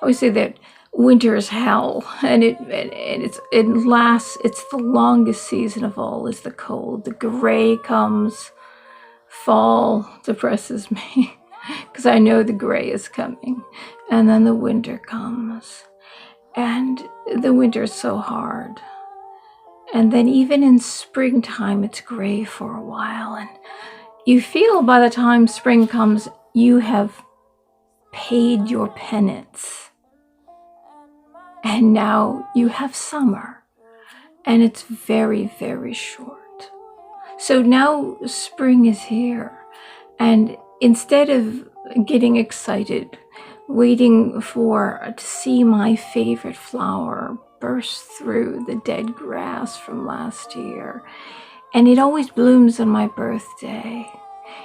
always say that winter is hell, and it lasts. It's the longest season of all. Is the cold. The gray comes. Fall depresses me because I know the gray is coming, and then the winter comes, and the winter is so hard. And then even in springtime, it's gray for a while, and you feel by the time spring comes, you have paid your penance. And now you have summer, and it's very, very short. So now spring is here, and instead of getting excited, waiting to see my favorite flower burst through the dead grass from last year, and it always blooms on my birthday,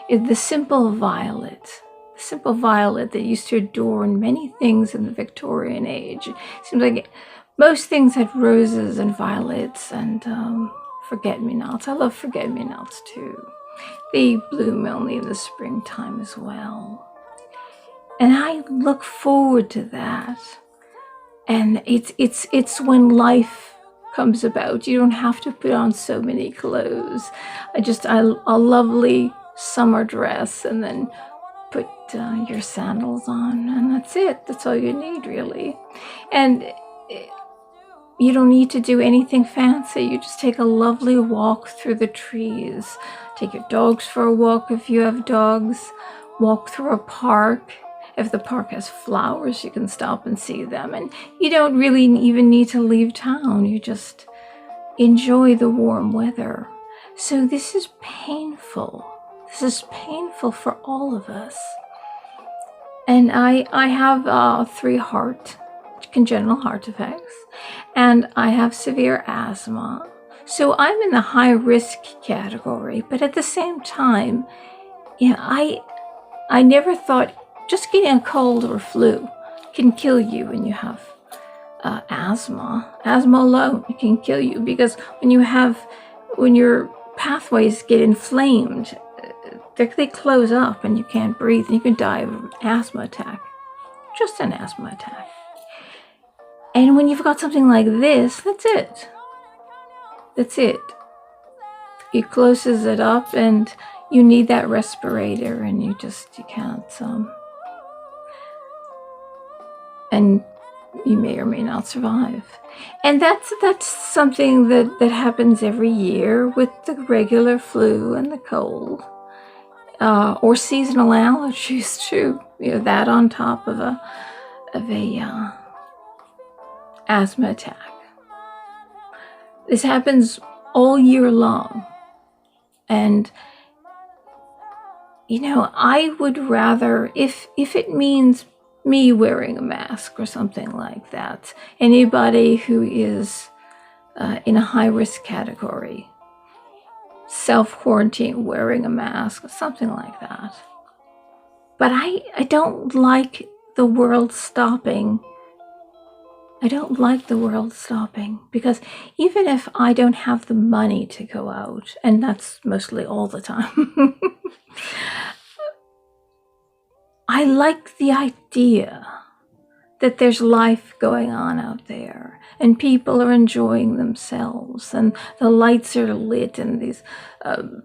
is the simple violet. The simple violet that used to adorn many things in the Victorian age. It seems like most things had roses and violets and forget-me-nots. I love forget-me-nots too. They bloom only in the springtime as well. And I look forward to that. And it's when life comes about. You don't have to put on so many clothes. A lovely summer dress, and then put your sandals on, and that's it. That's all you need, really. And you don't need to do anything fancy. You just take a lovely walk through the trees. Take your dogs for a walk if you have dogs. Walk through a park. If the park has flowers, you can stop and see them. And you don't really even need to leave town. You just enjoy the warm weather. So this is painful. This is painful for all of us. And I have 3 congenital heart defects, and I have severe asthma. So I'm in the high risk category, but at the same time, I never thought just getting a cold or flu can kill you when you have asthma. Asthma alone can kill you, because when your pathways get inflamed, they close up and you can't breathe, and you can die of an asthma attack. Just an asthma attack. And when you've got something like this, that's it. That's it. It closes it up, and you need that respirator, and you can't. And you may or may not survive. And that's something that happens every year with the regular flu and the cold. Or seasonal allergies too. That on top of a asthma attack. This happens all year long. And I would rather, if it means me wearing a mask or something like that, anybody who is in a high risk category, self-quarantine, wearing a mask, something like that. But I don't like the world stopping. I don't like the world stopping, because even if I don't have the money to go out, and that's mostly all the time, I like the idea that there's life going on out there, and people are enjoying themselves, and the lights are lit, and these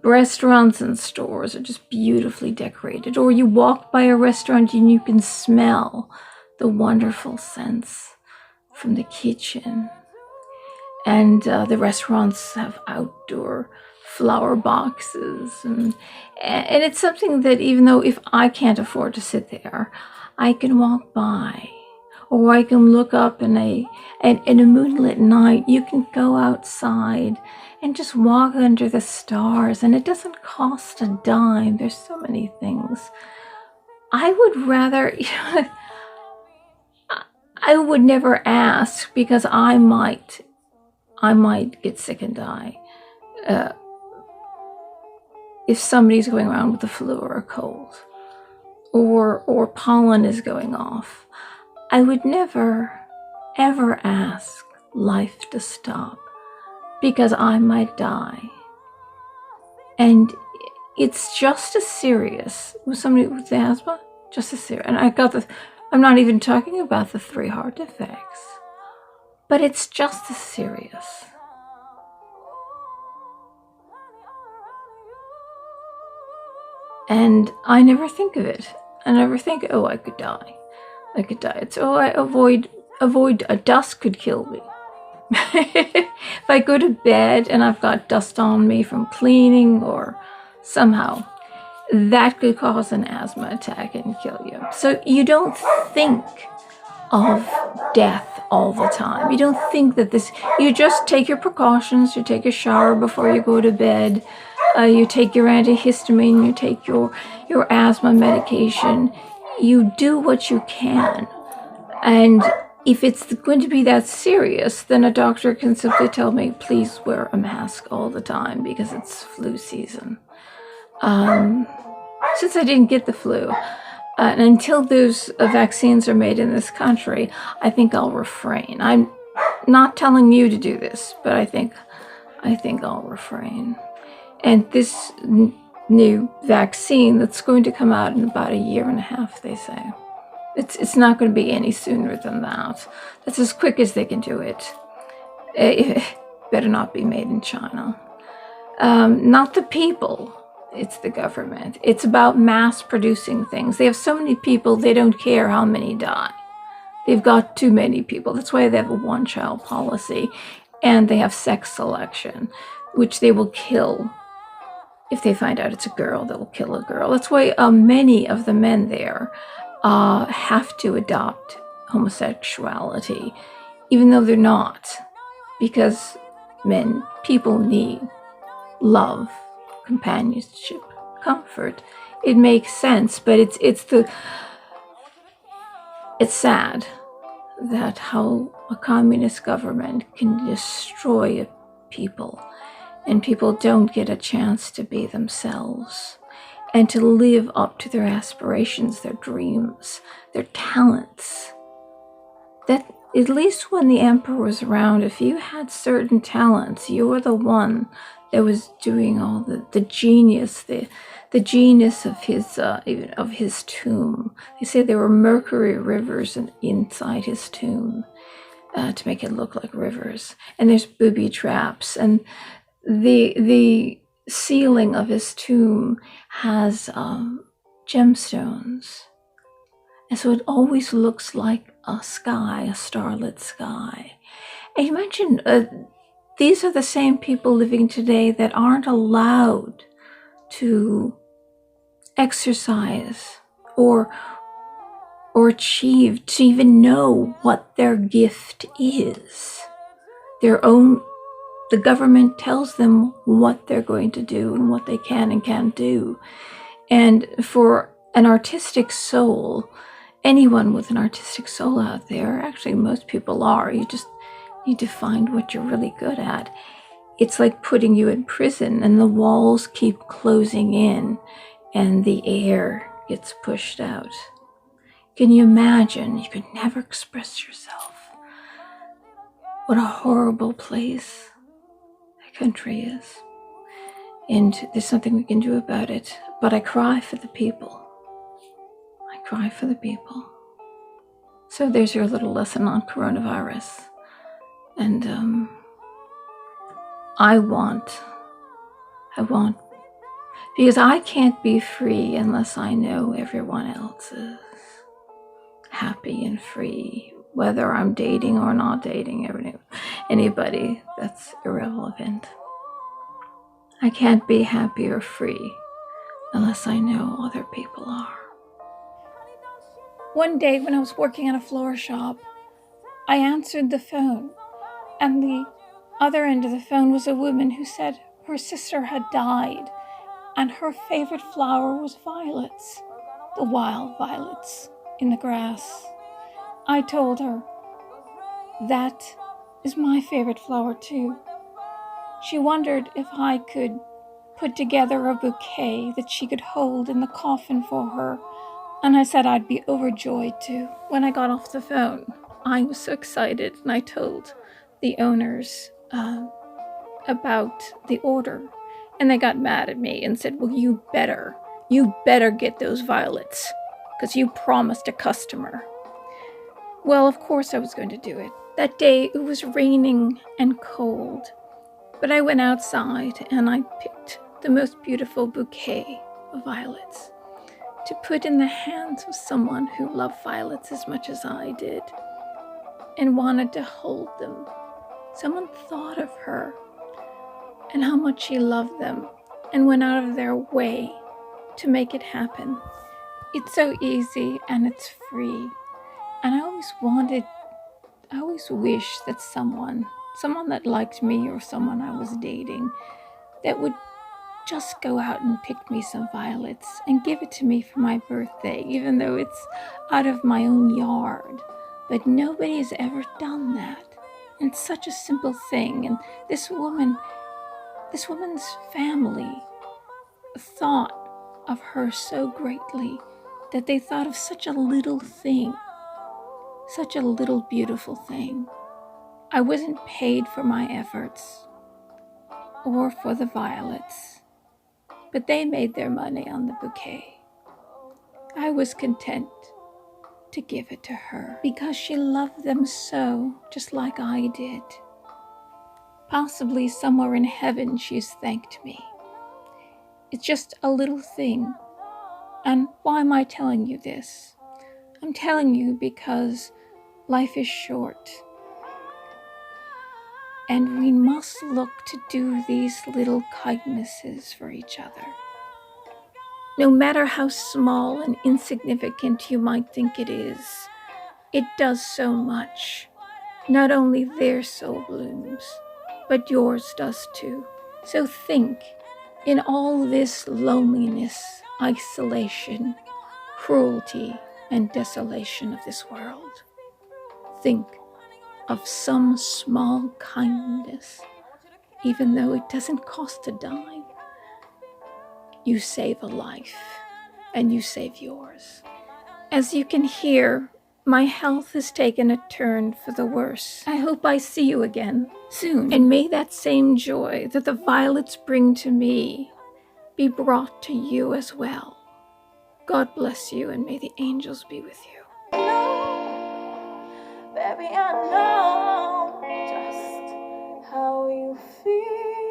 restaurants and stores are just beautifully decorated. Or you walk by a restaurant and you can smell the wonderful scents from the kitchen. And the restaurants have outdoor flower boxes, and it's something that, even though if I can't afford to sit there, I can walk by. Or I can look up in a moonlit night. You can go outside and just walk under the stars, and it doesn't cost a dime. There's so many things. I would rather, I would never ask, because I might get sick and die if somebody's going around with the flu or a cold, or pollen is going off. I would never, ever ask life to stop, because I might die. And it's just as serious with somebody with asthma, just as serious. And I got I'm not even talking about the 3 heart defects. But it's just as serious. And I never think of it. I never think, oh, I could die. I could die. It's, oh, I avoid a dust could kill me. If I go to bed and I've got dust on me from cleaning or somehow, that could cause an asthma attack and kill you. So you don't think of death all the time. You don't think that this, you just take your precautions, you take a shower before you go to bed, you take your antihistamine, you take your asthma medication, you do what you can. And if it's going to be that serious, then a doctor can simply tell me, please wear a mask all the time because it's flu season. Since I didn't get the flu, and until those vaccines are made in this country, I think I'll refrain. I'm not telling you to do this, but I think I'll refrain. And this new vaccine that's going to come out in about 1.5 years, they say. It's not going to be any sooner than that. That's as quick as they can do it. It better not be made in China. Not the people. It's the government. It's about mass producing things. They have so many people, they don't care how many die. They've got too many people. That's why they have a one-child policy. And they have sex selection, which they will kill. If they find out it's a girl, they'll kill a girl. That's why many of the men there have to adopt homosexuality, even though they're not. Because people need love, companionship, comfort. It makes sense, but it's sad that how a communist government can destroy people, and people don't get a chance to be themselves and to live up to their aspirations, their dreams, their talents. That at least when the emperor was around, if you had certain talents, you were the one that was doing all the genius, the genius of his tomb. They say there were mercury rivers inside his tomb to make it look like rivers. And there's booby traps. And the ceiling of his tomb has gemstones. And so it always looks like a sky, a starlit sky. And imagine, these are the same people living today that aren't allowed to exercise or achieve, to even know what their gift is. The government tells them what they're going to do and what they can and can't do. And for an artistic soul, anyone with an artistic soul out there, actually most people are, you just need to find what you're really good at. It's like putting you in prison and the walls keep closing in and the air gets pushed out. Can you imagine? You could never express yourself. What a horrible place that country is. And there's something we can do about it. But I cry for the people. I cry for the people. So there's your little lesson on coronavirus. And I want, because I can't be free unless I know everyone else is happy and free, whether I'm dating or not dating anybody, that's irrelevant. I can't be happy or free unless I know other people are. One day when I was working at a flower shop, I answered the phone, and the other end of the phone was a woman who said her sister had died, and her favorite flower was violets, the wild violets in the grass. I told her, that is my favorite flower too. She wondered if I could put together a bouquet that she could hold in the coffin for her, and I said I'd be overjoyed to. When I got off the phone, I was so excited, and I told the owners about the order, and they got mad at me and said, well, you better get those violets, because you promised a customer. Well, of course I was going to do it. That day it was raining and cold, but I went outside and I picked the most beautiful bouquet of violets to put in the hands of someone who loved violets as much as I did and wanted to hold them. Someone thought of her and how much she loved them and went out of their way to make it happen. It's so easy and it's free. And I always wish that someone that liked me or someone I was dating, that would just go out and pick me some violets and give it to me for my birthday, even though it's out of my own yard. But nobody's ever done that. And it's such a simple thing. And this woman's family thought of her so greatly that they thought of such a little thing, such a little beautiful thing. I wasn't paid for my efforts or for the violets, but they made their money on the bouquet. I was content to give it to her because she loved them so, just like I did. Possibly somewhere in heaven she's thanked me. It's just a little thing. And why am I telling you this? I'm telling you because life is short. And we must look to do these little kindnesses for each other. No matter how small and insignificant you might think it is, it does so much. Not only their soul blooms, but yours does too. So think, in all this loneliness, isolation, cruelty, and desolation of this world, think of some small kindness, even though it doesn't cost a dime. You save a life, and you save yours. As you can hear, my health has taken a turn for the worse. I hope I see you again soon, and may that same joy that the violets bring to me be brought to you as well. God bless you, and may the angels be with you. Baby, I know just how you feel.